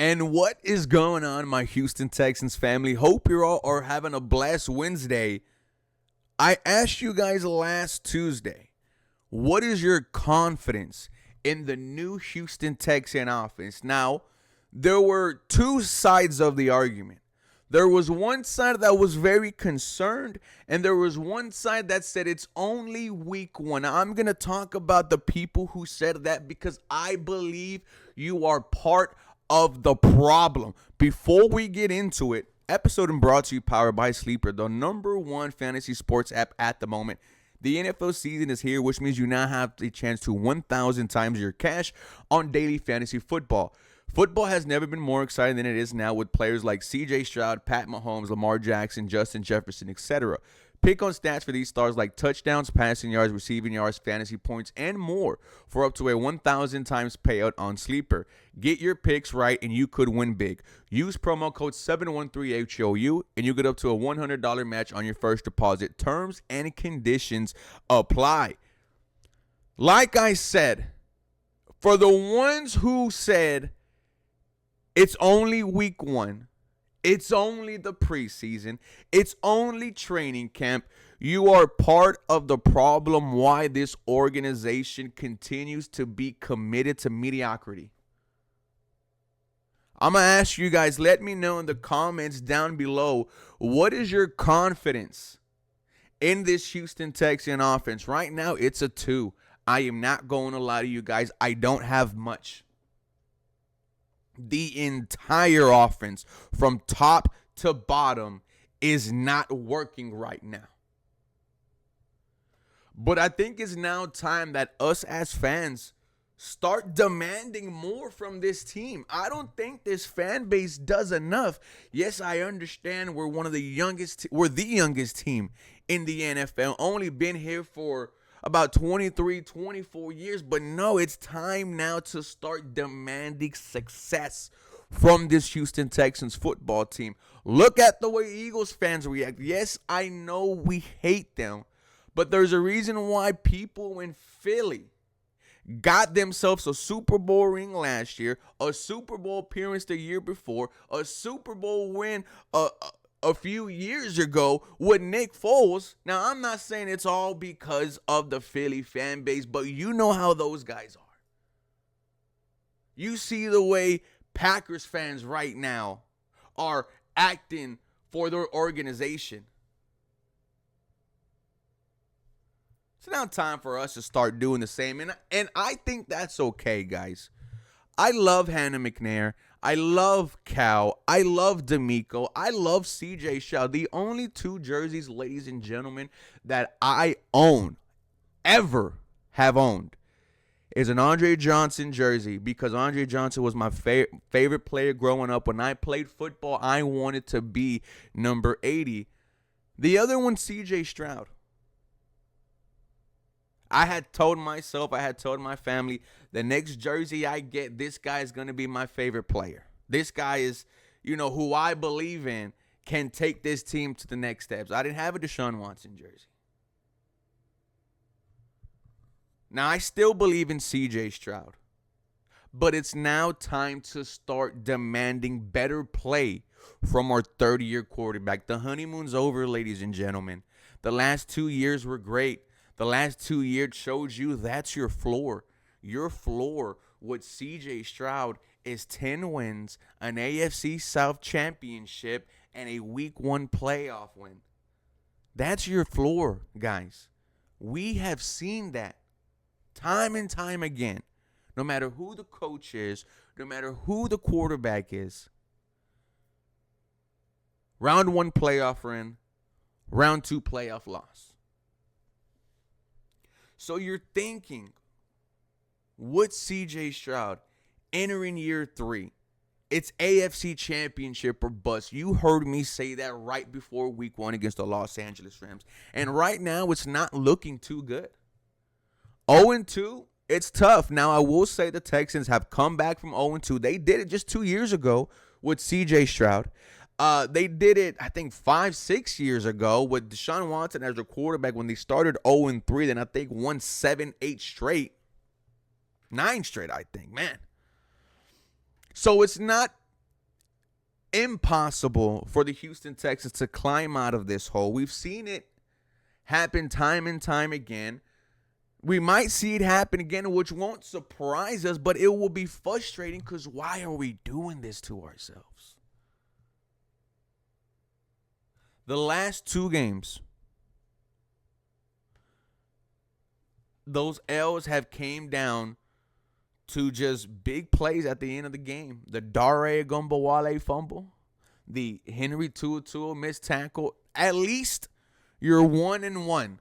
And what is going on, my Houston Texans family? Hope you all are having a blessed Wednesday. I asked you guys last Tuesday, what is your confidence in the new Houston Texan offense? Now, there were two sides of the argument. There was one side that was very concerned, and there was one side that said it's only week one. Now, I'm going to talk about the people who said that because I believe you are part of the problem. Before we get into it, episode brought to you powered by Sleeper, the #1 fantasy sports app at the moment. The NFL season is here, which means you now have the chance to 1,000 times your cash on daily fantasy football. Football has never been more exciting than it is now with players like CJ Stroud, Pat Mahomes, Lamar Jackson, Justin Jefferson, etc. Pick on stats for these stars like touchdowns, passing yards, receiving yards, fantasy points, and more for up to a 1,000 times payout on Sleeper. Get your picks right and you could win big. Use promo code 713HOU and you get up to a $100 match on your first deposit. Terms and conditions apply. Like I said, for the ones who said it's only week one, it's only the preseason, it's only training camp, you are part of the problem why this organization continues to be committed to mediocrity. I'm going to ask you guys, let me know in the comments down below, what is your confidence in this Houston Texan offense? Right now, it's a 2. I am not going to lie to you guys. I don't have much. The entire offense from top to bottom is not working right now. But I think it's now time that us as fans start demanding more from this team. I don't think this fan base does enough. Yes, I understand we're the youngest team in the NFL. Only been here for about 23, 24 years. But no, it's time now to start demanding success from this Houston Texans football team. Look at the way Eagles fans react. Yes, I know we hate them, but there's a reason why people in Philly got themselves a Super Bowl ring last year, a Super Bowl appearance the year before, a Super Bowl win a few years ago with Nick Foles. Now, I'm not saying it's all because of the Philly fan base, but you know how those guys are. You see the way Packers fans right now are acting for their organization. It's now time for us to start doing the same, and I think that's okay, guys. I love Hannah McNair. I love Cal. I love D'Amico. I love CJ Stroud. The only 2 jerseys, ladies and gentlemen, that I ever have owned, is an Andre Johnson jersey, because Andre Johnson was my favorite player growing up. When I played football, I wanted to be number 80. The other one, CJ Stroud. I had told my family, the next jersey I get, this guy is going to be my favorite player. This guy is, who I believe in, can take this team to the next steps. I didn't have a Deshaun Watson jersey. Now, I still believe in CJ Stroud, but it's now time to start demanding better play from our 30-year quarterback. The honeymoon's over, ladies and gentlemen. The last 2 years were great. The last 2 years showed you that's your floor. Your floor with CJ Stroud is 10 wins, an AFC South championship, and a week 1 playoff win. That's your floor, guys. We have seen that time and time again. No matter who the coach is, no matter who the quarterback is. Round 1 playoff win, round 2 playoff loss. So you're thinking, with CJ Stroud entering year 3, it's AFC championship or bust. You heard me say that right before week 1 against the Los Angeles Rams. And right now, it's not looking too good. 0-2, it's tough. Now, I will say the Texans have come back from 0-2. They did it just 2 years ago with CJ Stroud. They did it, I think, 5-6 years ago with Deshaun Watson as their quarterback when they started 0-3. Then I think won 7-8 straight. 9 straight, I think, man. So it's not impossible for the Houston Texans to climb out of this hole. We've seen it happen time and time again. We might see it happen again, which won't surprise us, but it will be frustrating because why are we doing this to ourselves? The last two games, those L's have came down to just big plays at the end of the game. The Dare Gumbawale fumble, the Henry Tuatua missed tackle. At least you're 1-1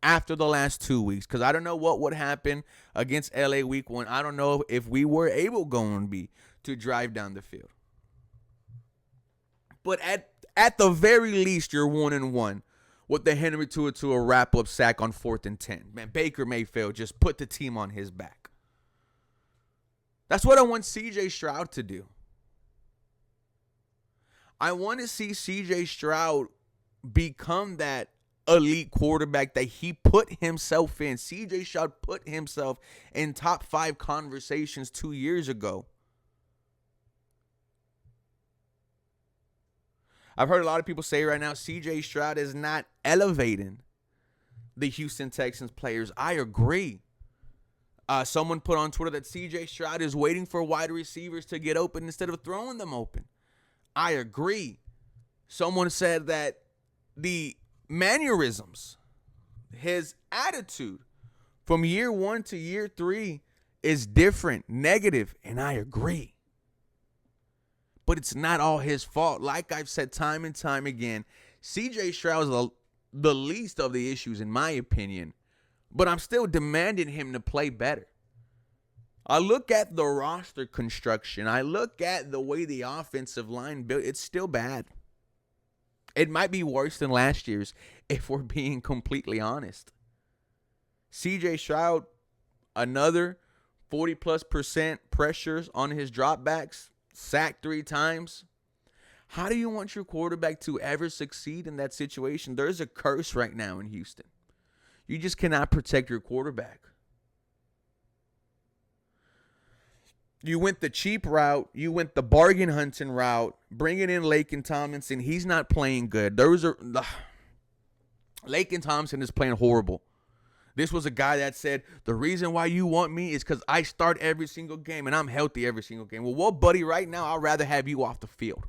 after the last 2 weeks, because I don't know what would happen against LA week 1. I don't know if we were able going to be to drive down the field. But at the very least, you're 1-1 with the Henry Tuatua wrap-up sack on 4th and 10. Man, Baker Mayfield just put the team on his back. That's what I want C.J. Stroud to do. I want to see C.J. Stroud become that elite quarterback that he put himself in. C.J. Stroud put himself in top 5 conversations 2 years ago. I've heard a lot of people say right now C.J. Stroud is not elevating the Houston Texans players. I agree. Someone put on Twitter that C.J. Stroud is waiting for wide receivers to get open instead of throwing them open. I agree. Someone said that the mannerisms, his attitude from year 1 to year 3 is different, negative, and I agree. But it's not all his fault. Like I've said time and time again, C.J. Stroud is the least of the issues in my opinion. But I'm still demanding him to play better. I look at the roster construction. I look at the way the offensive line built. It's still bad. It might be worse than last year's if we're being completely honest. C.J. Stroud, another 40+% pressures on his dropbacks, sacked 3 times. How do you want your quarterback to ever succeed in that situation? There's a curse right now in Houston. You just cannot protect your quarterback. You went the cheap route. You went the bargain hunting route. Bringing in Laken Tomlinson. He's not playing good. Laken Tomlinson is playing horrible. This was a guy that said, the reason why you want me is because I start every single game and I'm healthy every single game. Well, buddy, right now, I'd rather have you off the field.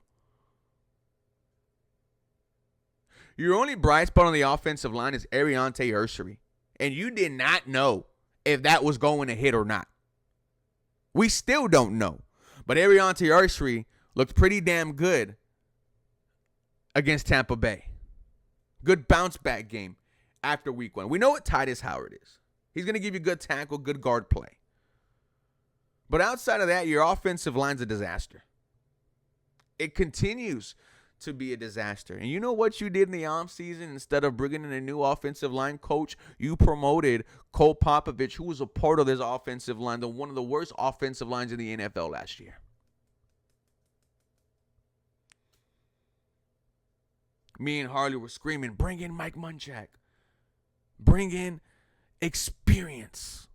Your only bright spot on the offensive line is Ariante Ursery. And you did not know if that was going to hit or not. We still don't know. But Ariante Ursery looked pretty damn good against Tampa Bay. Good bounce back game after week 1. We know what Titus Howard is. He's going to give you good tackle, good guard play. But outside of that, your offensive line's a disaster. It continues to be a disaster. And you know what you did in the offseason? Instead of bringing in a new offensive line coach, you promoted Cole Popovich, who was a part of this offensive line, one of the worst offensive lines in the NFL last year. Me and Harley were screaming, bring in Mike Munchak. Bring in experience.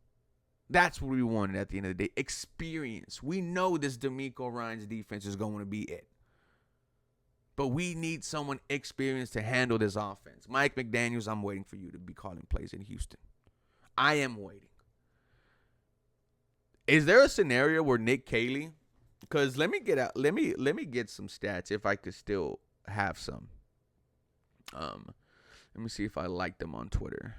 That's what we wanted at the end of the day. Experience. We know this D'Amico Ryans defense is going to be it. But we need someone experienced to handle this offense. Mike McDaniels, I'm waiting for you to be calling plays in Houston. I am waiting. Is there a scenario where Nick Caley? Because let me get some stats if I could still have some. Let me see if I like them on Twitter.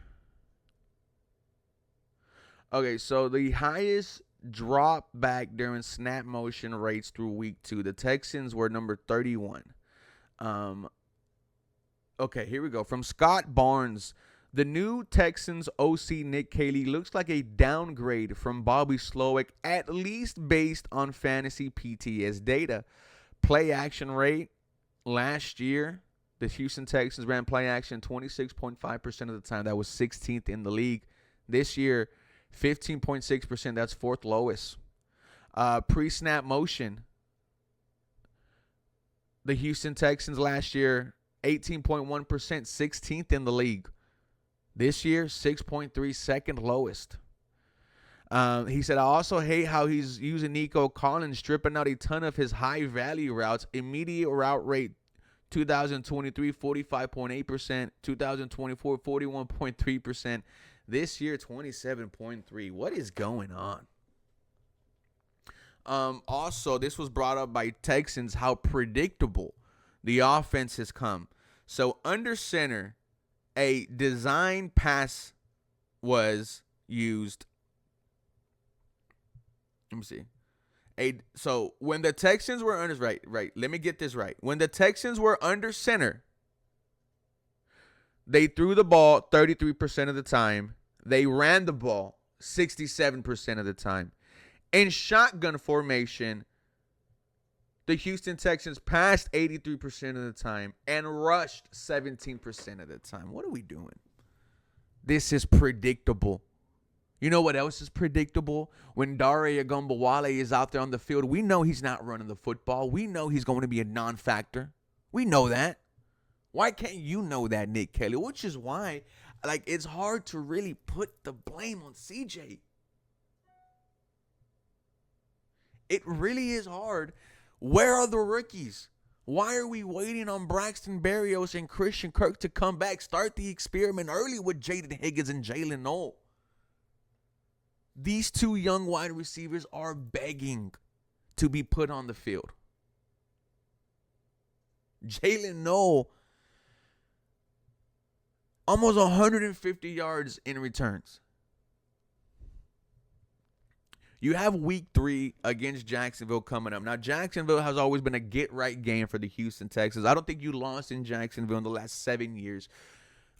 Okay, so the highest drop back during snap motion rates through week 2. The Texans were number 31. Okay, here we go. From Scott Barnes, the new Texans OC Nick Caley looks like a downgrade from Bobby Slowick, at least based on fantasy PTS data. Play action rate last year, the Houston Texans ran play action 26.5% of the time. That was 16th in the league. This year, 15.6%. That's 4th lowest. Pre-snap motion. The Houston Texans last year, 18.1%, 16th in the league. This year, 6.3, second lowest. He said, I also hate how he's using Nico Collins, stripping out a ton of his high value routes. Immediate route rate 2023, 45.8%. 2024, 41.3%. This year, 27.3%. What is going on? Also, this was brought up by Texans, how predictable the offense has come. So under center, a design pass was used. Let me see. So when the Texans were under right. Let me get this right. When the Texans were under center, they threw the ball 33% of the time. They ran the ball 67% of the time. In shotgun formation, the Houston Texans passed 83% of the time and rushed 17% of the time. What are we doing? This is predictable. You know what else is predictable? When Dare Agumbawale is out there on the field, we know he's not running the football. We know he's going to be a non-factor. We know that. Why can't you know that, Nick Kelly? Which is why, it's hard to really put the blame on CJ. It really is hard. Where are the rookies? Why are we waiting on Braxton Berrios and Christian Kirk to come back? Start the experiment early with Jaden Higgins and Jalen Noel. These two young wide receivers are begging to be put on the field. Jalen Noel, almost 150 yards in returns. You have week 3 against Jacksonville coming up. Now, Jacksonville has always been a get-right game for the Houston Texans. I don't think you lost in Jacksonville in the last 7 years.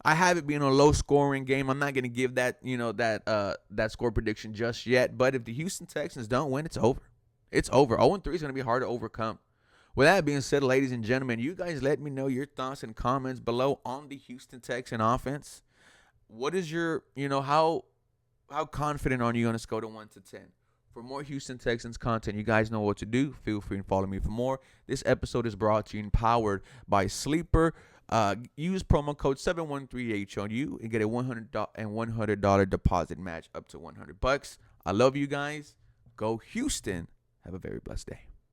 I have it being a low-scoring game. I'm not going to give that, that score prediction just yet. But if the Houston Texans don't win, it's over. It's over. 0-3 is going to be hard to overcome. With that being said, ladies and gentlemen, you guys let me know your thoughts and comments below on the Houston Texan offense. What is your, how confident are you on a scale of 1 to 10? For more Houston Texans content, you guys know what to do. Feel free to follow me for more. This episode is brought to you and powered by Sleeper. Use promo code 713HOU and get a $100 deposit match up to $100. I love you guys. Go Houston. Have a very blessed day.